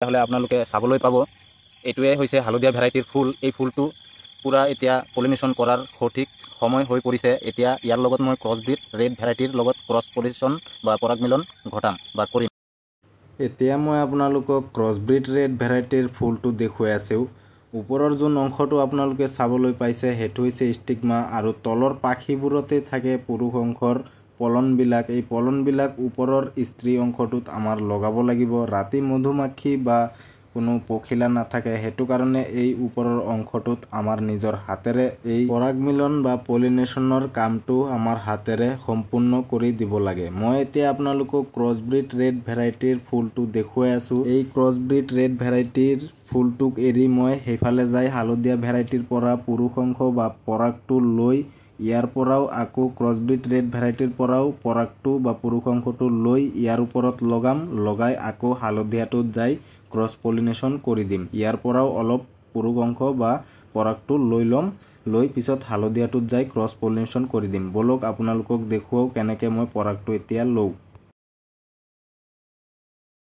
তাহলে আপোনালোকে চাবলৈ পাব এইটোৱে হৈছে হালধীয়া ভেৰাইটিৰ ফুল। এই ফুলটো পুৰা এতিয়া পলিনেশ্যন কৰাৰ সঠিক সময় হৈ পৰিছে। এতিয়া ইয়াৰ লগত মই ক্ৰছব্ৰিড ৰেড ভেৰাইটিৰ লগত ক্ৰছ পলিনেশ্যন বা পৰাগ মিলন ঘটাম বা কৰিম। এতিয়া মই আপোনালোকক ক্ৰছব্ৰিড ৰেড ভেৰাইটিৰ ফুলটো দেখুৱাই আছোঁ। ওপৰৰ যোন অংশটো আপোনালোকে চাবলৈ পাইছে সেইটো হৈছে ষ্টিগমা, আৰু তলৰ পাখিবোৰতে থাকে পুৰুষ অংশৰ পলনবিলাক। এই পলনবিলাক ওপৰৰ স্ত্ৰী অংশটোত আমাৰ লগাব লাগিব। ৰাতি মধুমাখি বা কোনো পখিলা নাথাকে, সেইটো কাৰণে এই ওপৰৰ অংশটোত আমাৰ নিজৰ হাতেৰে এই পৰাগ মিলন বা পলিনেশ্যনৰ কামটো আমাৰ হাতেৰে সম্পূৰ্ণ কৰি দিব লাগে। মই এতিয়া আপোনালোকক ক্ৰছব্ৰিড ৰেড ভেৰাইটিৰ ফুলটো দেখুৱাই আছোঁ। এই ক্ৰছব্ৰিড ৰেড ভেৰাইটিৰ ফুলটোক এৰি মই সেইফালে যাই হালধীয়া ভেৰাইটিৰ পৰা পুৰুষ অংশ বা পৰাগটো লৈ ইয়াৰ পৰাও আকৌ ক্ৰছব্ৰিড ৰেড ভেৰাইটিৰ পৰাও পৰাগটো বা পুৰুষ অংশটো লৈ ইয়াৰ ওপৰত লগাম। লগাই আকৌ হালধীয়াটোত যাই ক্ৰছ পলিনেশ্যন কৰি দিম। ইয়াৰ পৰাও অলপ পুৰুষ অংশ বা পৰাগটো লৈ ল'ম, লৈ পিছত হালধীয়াটোত যাই ক্ৰছ পলিনেশ্যন কৰি দিম। বলক আপোনালোকক দেখুৱাও কেনেকৈ মই পৰাগটো এতিয়া লওঁ।